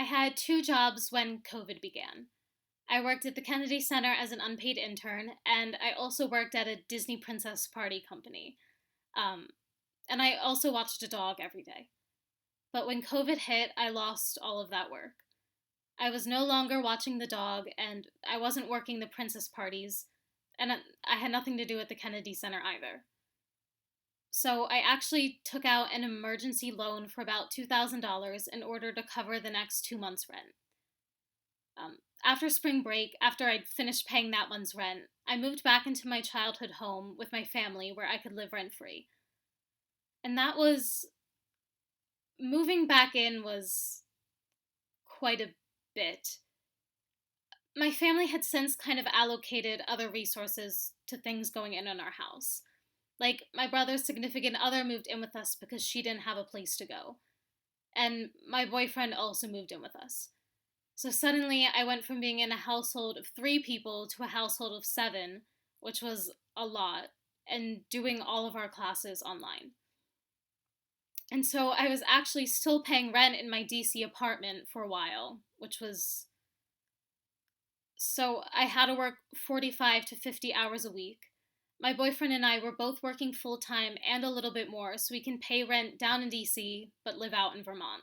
I had two jobs when COVID began. I worked at the Kennedy Center as an unpaid intern, and I also worked at a Disney Princess party company. Um, and I also watched a dog every day. But when COVID hit, I lost all of that work. I was no longer watching the dog, and I wasn't working the princess parties, and I had nothing to do at the Kennedy Center either. So I actually took out an emergency loan for about $2,000 in order to cover the next 2 months' rent. After spring break, after I'd finished paying that month's rent, I moved back into my childhood home with my family where I could live rent free. And that was, moving back in was quite a bit. My family had since kind of allocated other resources to things going in our house. Like, my brother's significant other moved in with us because she didn't have a place to go. And my boyfriend also moved in with us. So suddenly, I went from being in a household of 3 people to a household of 7, which was a lot, and doing all of our classes online. And so I was actually still paying rent in my DC apartment for a while, which was. So I had to work 45 to 50 hours a week. My boyfriend and I were both working full time and a little bit more so we can pay rent down in DC but live out in Vermont.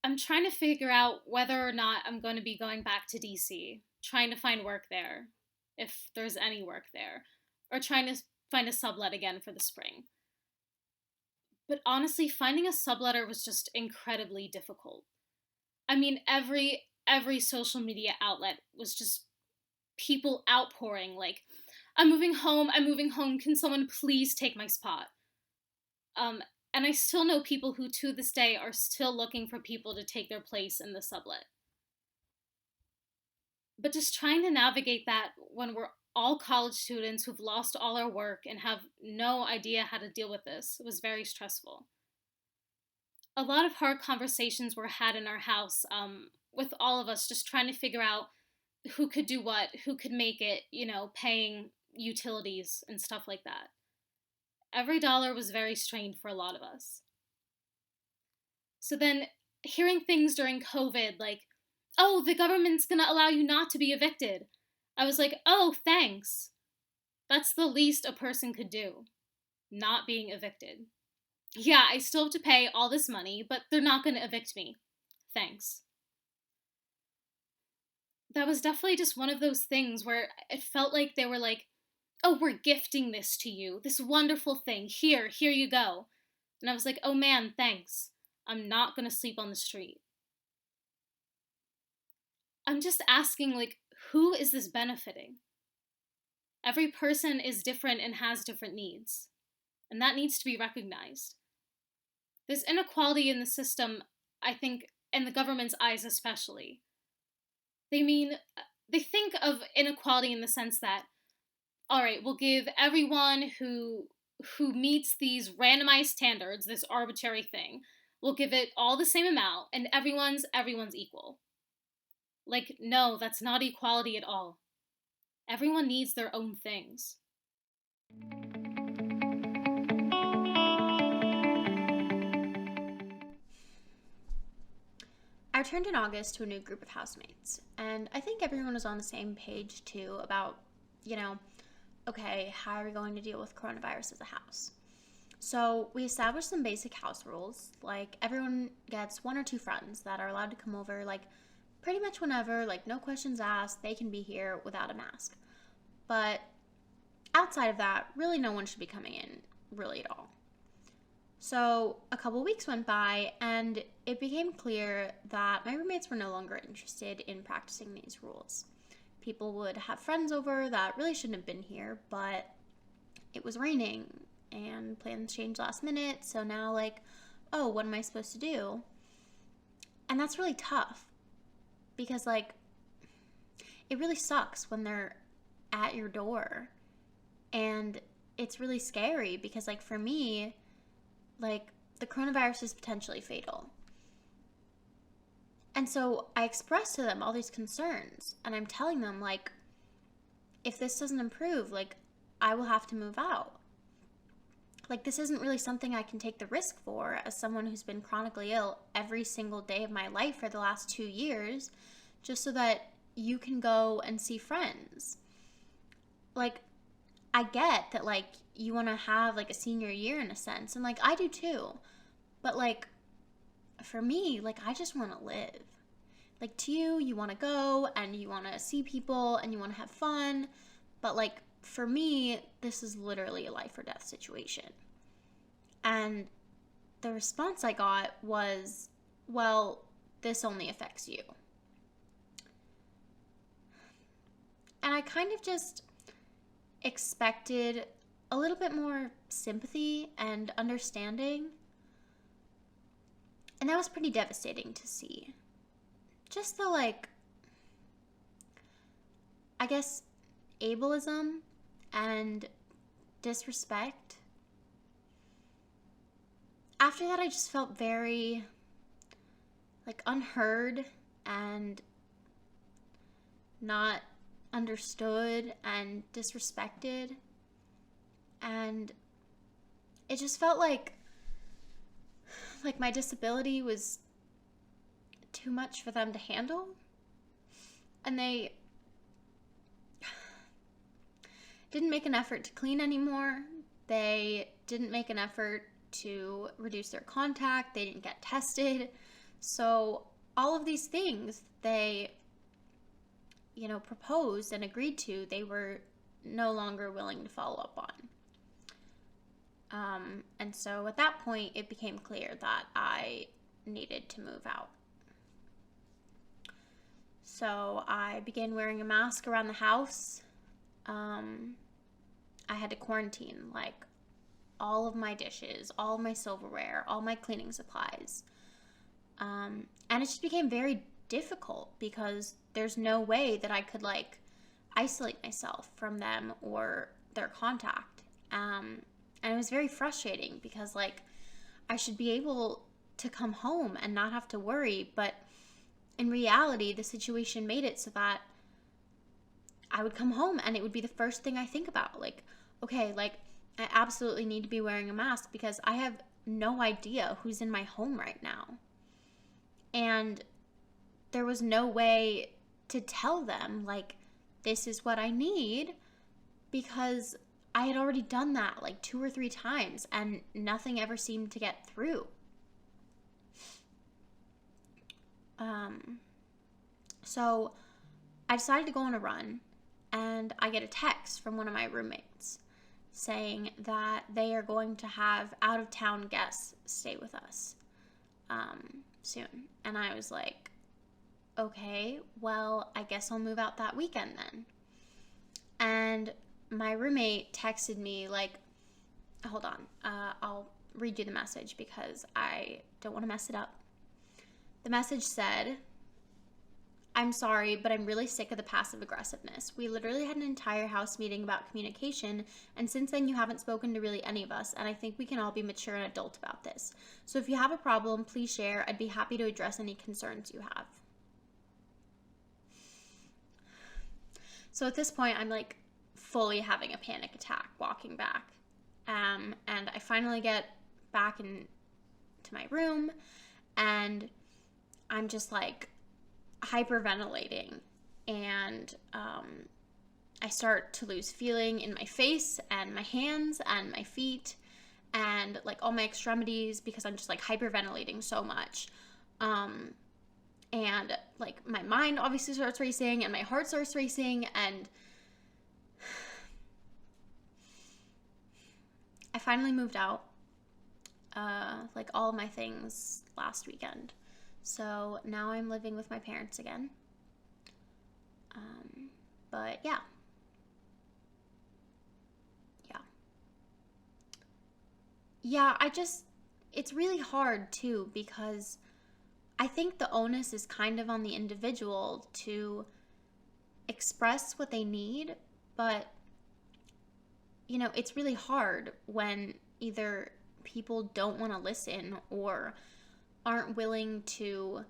I'm trying to figure out whether or not I'm going to be going back to DC, trying to find work there, if there's any work there, or trying to find a sublet again for the spring. But honestly, finding a subletter was just incredibly difficult. I mean, every social media outlet was just people outpouring like, I'm moving home, can someone please take my spot? And I still know people who to this day are still looking for people to take their place in the sublet. But just trying to navigate that when we're all college students who've lost all our work and have no idea how to deal with this was very stressful. A lot of hard conversations were had in our house, with all of us just trying to figure out who could do what, who could make it, paying utilities and stuff like that. Every dollar was very strained for a lot of us. So then, hearing things during COVID like, oh, the government's gonna allow you not to be evicted, I was like, oh, thanks. That's the least a person could do, not being evicted. Yeah, I still have to pay all this money, but they're not gonna evict me. Thanks. That was definitely just one of those things where it felt like they were like, oh, we're gifting this to you, this wonderful thing. Here you go. And I was like, oh man, thanks. I'm not gonna sleep on the street. I'm just asking, like, who is this benefiting? Every person is different and has different needs, and that needs to be recognized. There's inequality in the system, I think, in the government's eyes especially. They think of inequality in the sense that, all right, we'll give everyone who meets these randomized standards, this arbitrary thing, we'll give it all the same amount, and everyone's equal. Like, no, that's not equality at all. Everyone needs their own things. I returned in August to a new group of housemates, and I think everyone was on the same page too about, okay, how are we going to deal with coronavirus as a house? So we established some basic house rules, like everyone gets 1 or 2 friends that are allowed to come over, like pretty much whenever, like no questions asked, they can be here without a mask. But outside of that, really no one should be coming in, really at all. So a couple weeks went by, and it became clear that my roommates were no longer interested in practicing these rules. People would have friends over that really shouldn't have been here, but it was raining, and plans changed last minute, so now, like, oh, what am I supposed to do? And that's really tough, because, like, it really sucks when they're at your door, and it's really scary, because, like, for me, like, the coronavirus is potentially fatal. And so I expressed to them all these concerns, and I'm telling them, like, if this doesn't improve, like, I will have to move out. like, this isn't really something I can take the risk for as someone who's been chronically ill every single day of my life for the last 2 years, just so that you can go and see friends. Like, I get that, like, you want to have, like, a senior year in a sense, and, like, I do too. But, like, for me, like, I just want to live. Like, to you, you want to go and you want to see people and you want to have fun. But, like, for me, this is literally a life or death situation. And the response I got was, well, this only affects you. And I kind of just expected a little bit more sympathy and understanding. And that was pretty devastating to see. Just the, like, I guess, ableism and disrespect. After that, I just felt very, like, unheard and not understood and disrespected. And it just felt like my disability was too much for them to handle. And they didn't make an effort to clean anymore. They didn't make an effort to reduce their contact. They didn't get tested. So all of these things they, proposed and agreed to, they were no longer willing to follow up on. And so at that point, it became clear that I needed to move out. So I began wearing a mask around the house. I had to quarantine, like, all of my dishes, all of my silverware, all my cleaning supplies. And it just became very difficult because there's no way that I could, like, isolate myself from them or their contact. And it was very frustrating because, like, I should be able to come home and not have to worry, but in reality, the situation made it so that I would come home and it would be the first thing I think about. Like, okay, like, I absolutely need to be wearing a mask because I have no idea who's in my home right now. And there was no way to tell them, like, this is what I need, because I had already done that like 2 or 3 times and nothing ever seemed to get through. So I decided to go on a run, and I get a text from one of my roommates saying that they are going to have out-of-town guests stay with us soon. And I was like, okay, well, I guess I'll move out that weekend then. And my roommate texted me, like, hold on, I'll read you the message because I don't want to mess it up. The message said, I'm sorry, but I'm really sick of the passive aggressiveness. We literally had an entire house meeting about communication, and since then you haven't spoken to really any of us, and I think we can all be mature and adult about this. So if you have a problem, please share. I'd be happy to address any concerns you have. So at this point, I'm like fully having a panic attack walking back. And I finally get back into my room, and I'm just like hyperventilating, and I start to lose feeling in my face and my hands and my feet and like all my extremities because I'm just like hyperventilating so much. And like my mind obviously starts racing and my heart starts racing, and I finally moved out like all of my things last weekend. So now I'm living with my parents again. But yeah. Yeah, it's really hard too because I think the onus is kind of on the individual to express what they need, but it's really hard when either people don't want to listen or aren't willing to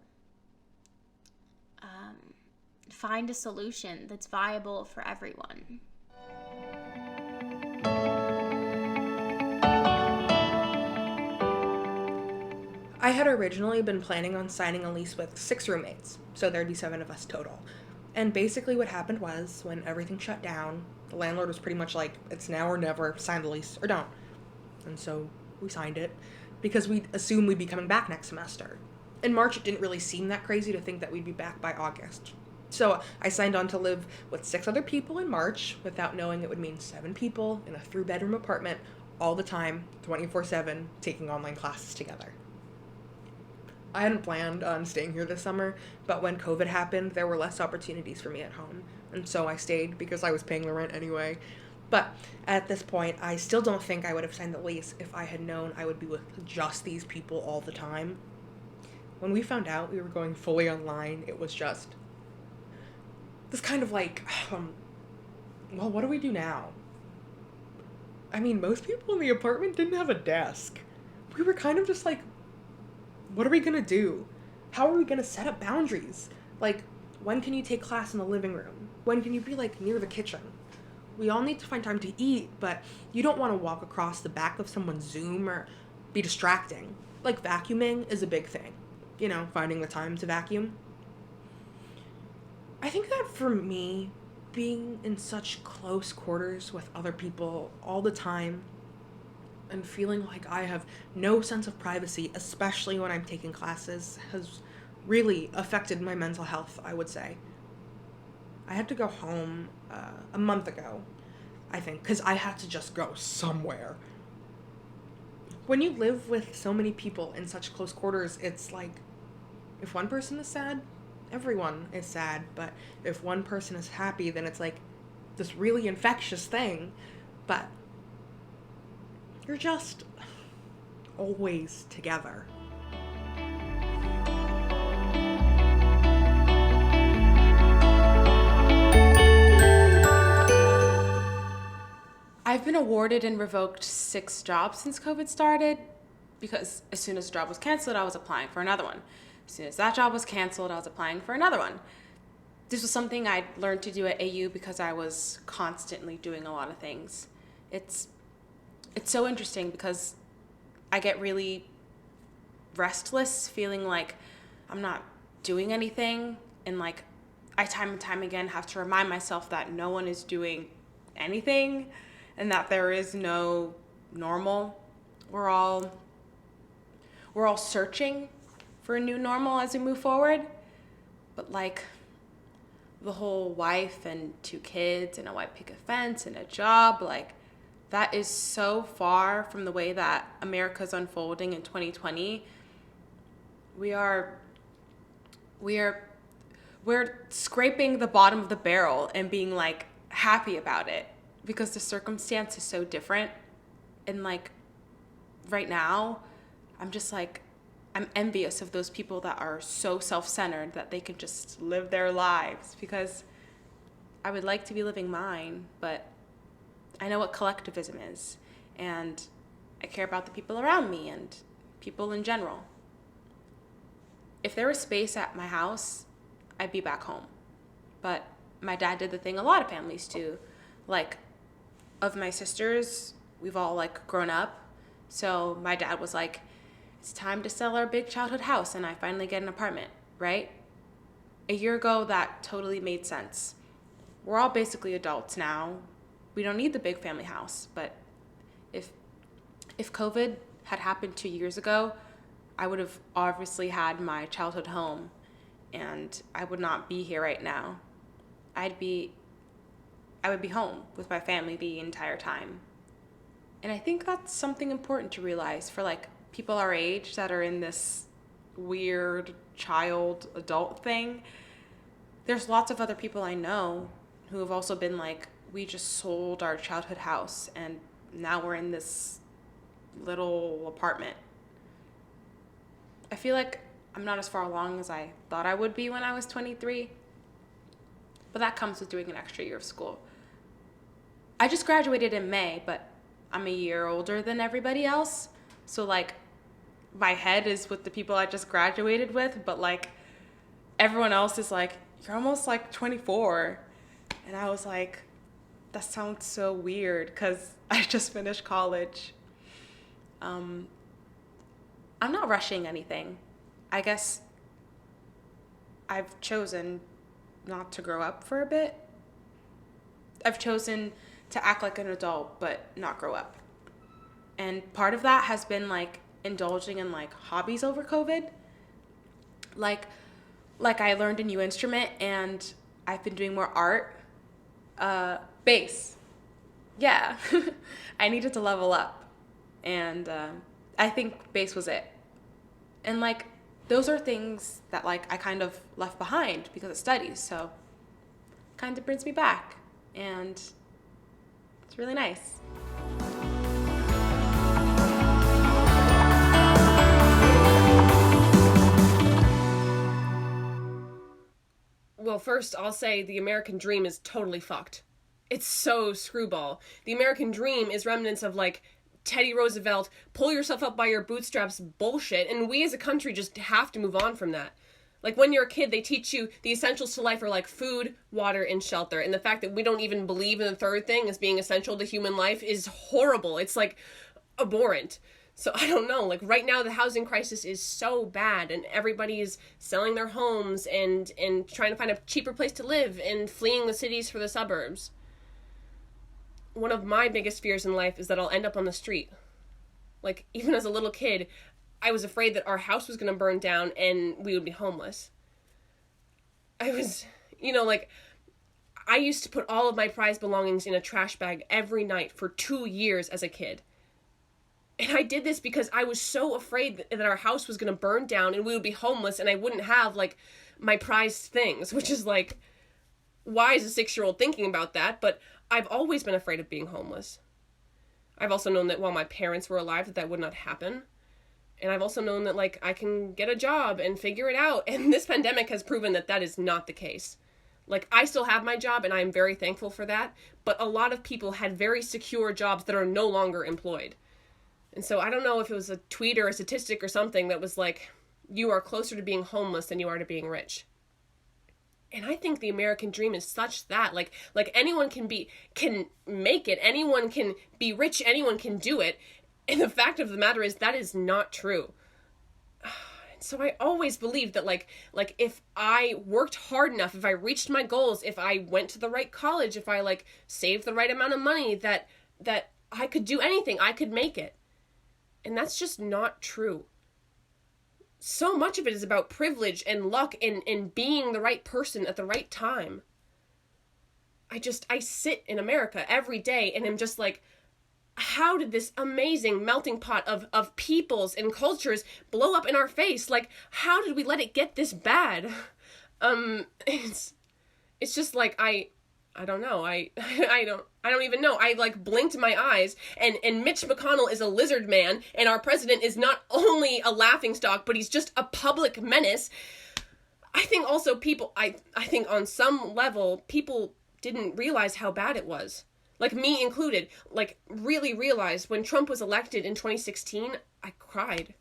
find a solution that's viable for everyone. I had originally been planning on signing a lease with 6 roommates, so there'd be 7 of us total. And basically what happened was, when everything shut down, the landlord was pretty much like, it's now or never, sign the lease or don't. And so we signed it, because we assumed we'd be coming back next semester. In March, it didn't really seem that crazy to think that we'd be back by August. So I signed on to live with 6 other people in March, without knowing it would mean 7 people in a 3-bedroom apartment all the time, 24/7, taking online classes together. I hadn't planned on staying here this summer, but when COVID happened, there were less opportunities for me at home, and so I stayed because I was paying the rent anyway. But at this point, I still don't think I would have signed the lease if I had known I would be with just these people all the time. When we found out we were going fully online, it was just this kind of like, well, what do we do now? I mean, most people in the apartment didn't have a desk. We were kind of just like, what are we gonna do? How are we gonna set up boundaries? Like, when can you take class in the living room? When can you be, like, near the kitchen? We all need to find time to eat, but you don't want to walk across the back of someone's Zoom or be distracting. Like, vacuuming is a big thing. You know, finding the time to vacuum. I think that for me, being in such close quarters with other people all the time and feeling like I have no sense of privacy, especially when I'm taking classes, has really affected my mental health, I would say. I had to go home a month ago, I think, because I had to just go somewhere. When you live with so many people in such close quarters, it's like, if one person is sad, everyone is sad, but if one person is happy, then it's like this really infectious thing, but you're just always together. I've been awarded and revoked 6 jobs since COVID started because as soon as a job was canceled, I was applying for another one. As soon as that job was canceled, I was applying for another one. This was something I learned to do at AU because I was constantly doing a lot of things. It's so interesting because I get really restless feeling like I'm not doing anything, and like I time and time again have to remind myself that no one is doing anything and that there is no normal. We're all searching for a new normal as we move forward. But like the whole wife and 2 kids and a white picket fence and a job, like that is so far from the way that America's unfolding in 2020. We're scraping the bottom of the barrel and being like happy about it because the circumstance is so different. And like right now, I'm just like, I'm envious of those people that are so self-centered that they can just live their lives, because I would like to be living mine, but I know what collectivism is, and I care about the people around me and people in general. If there was space at my house, I'd be back home. But my dad did the thing a lot of families do. Like, of my sisters, we've all like grown up. So my dad was like, it's time to sell our big childhood house and I finally get an apartment, right? A year ago, that totally made sense. We're all basically adults now. We don't need the big family house, but if COVID had happened 2 years ago, I would have obviously had my childhood home and I would not be here right now. I would be home with my family the entire time. And I think that's something important to realize for like people our age that are in this weird child adult thing. There's lots of other people I know who have also been like, we just sold our childhood house and now we're in this little apartment. I feel like I'm not as far along as I thought I would be when I was 23, but that comes with doing an extra year of school. I just graduated in May, but I'm a year older than everybody else. So like my head is with the people I just graduated with, but like everyone else is like, you're almost like 24. And I was like, that sounds so weird because I just finished college. I'm I'm not rushing anything. I guess I've chosen not to grow up for a bit. I've chosen to act like an adult but not grow up. And part of that has been like indulging in like hobbies over COVID. Like I learned a new instrument and I've been doing more art. Bass. Yeah. I needed to level up. And I think bass was it. And like those are things that like I kind of left behind because of studies. So kind of brings me back. And it's really nice. Well, first, I'll say the American dream is totally fucked. It's so screwball. The American dream is remnants of, like, Teddy Roosevelt, pull yourself up by your bootstraps bullshit, and we as a country just have to move on from that. Like, when you're a kid, they teach you the essentials to life are, like, food, water, and shelter. And the fact that we don't even believe in the third thing as being essential to human life is horrible. It's, like, abhorrent. So I don't know, like right now the housing crisis is so bad and everybody is selling their homes and trying to find a cheaper place to live and fleeing the cities for the suburbs. One of my biggest fears in life is that I'll end up on the street. Like even as a little kid, I was afraid that our house was going to burn down and we would be homeless. I was, like I used to put all of my prized belongings in a trash bag every night for 2 years as a kid. And I did this because I was so afraid that our house was going to burn down and we would be homeless and I wouldn't have, like, my prized things, which is, like, why is a 6-year-old thinking about that? But I've always been afraid of being homeless. I've also known that while my parents were alive that would not happen. And I've also known that, like, I can get a job and figure it out. And this pandemic has proven that that is not the case. Like, I still have my job and I'm very thankful for that. But a lot of people had very secure jobs that are no longer employed. And so I don't know if it was a tweet or a statistic or something that was like, you are closer to being homeless than you are to being rich. And I think the American dream is such that, like anyone can make it, anyone can be rich, anyone can do it. And the fact of the matter is that is not true. So I always believed that like if I worked hard enough, if I reached my goals, if I went to the right college, if I like saved the right amount of money, that I could do anything, I could make it. And that's just not true. So much of it is about privilege and luck and being the right person at the right time. I sit in America every day and I'm just like, how did this amazing melting pot of peoples and cultures blow up in our face? Like, how did we let it get this bad? It's just like, I don't know. I don't even know. I like blinked my eyes and Mitch McConnell is a lizard man and our president is not only a laughingstock, but he's just a public menace. I think also I think on some level, people didn't realize how bad it was. Like me included, like really realized when Trump was elected in 2016, I cried.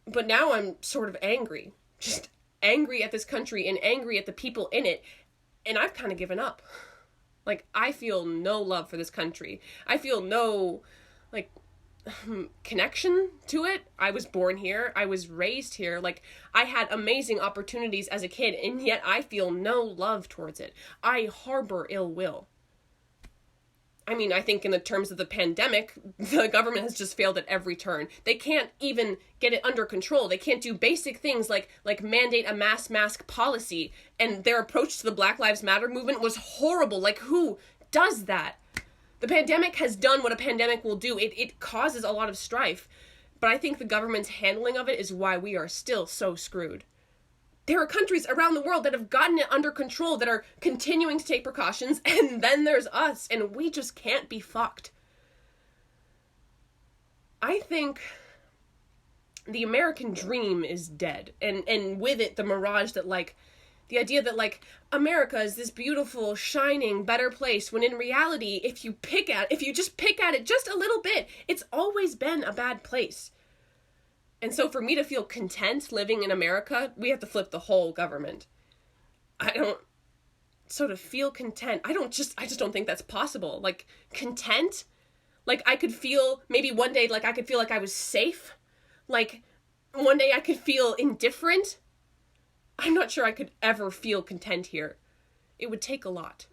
But now I'm sort of angry. Just angry at this country and angry at the people in it. And I've kind of given up. Like, I feel no love for this country. I feel no, like, connection to it. I was born here. I was raised here. Like, I had amazing opportunities as a kid, and yet I feel no love towards it. I harbor ill will. I mean, I think in the terms of the pandemic, the government has just failed at every turn. They can't even get it under control. They can't do basic things like mandate a mask policy. And their approach to the Black Lives Matter movement was horrible. Like, who does that? The pandemic has done what a pandemic will do. It causes a lot of strife. But I think the government's handling of it is why we are still so screwed. There are countries around the world that have gotten it under control, that are continuing to take precautions, and then there's us, and we just can't be fucked. I think the American dream is dead, and with it, the mirage that, like, the idea that, like, America is this beautiful, shining, better place, when in reality, if you just pick at it just a little bit, it's always been a bad place. And so for me to feel content living in America, we have to flip the whole government. I don't sort of feel content. I just don't think that's possible. Like, content? Like, I could feel, maybe one day, like, I could feel like I was safe. Like, one day I could feel indifferent. I'm not sure I could ever feel content here. It would take a lot.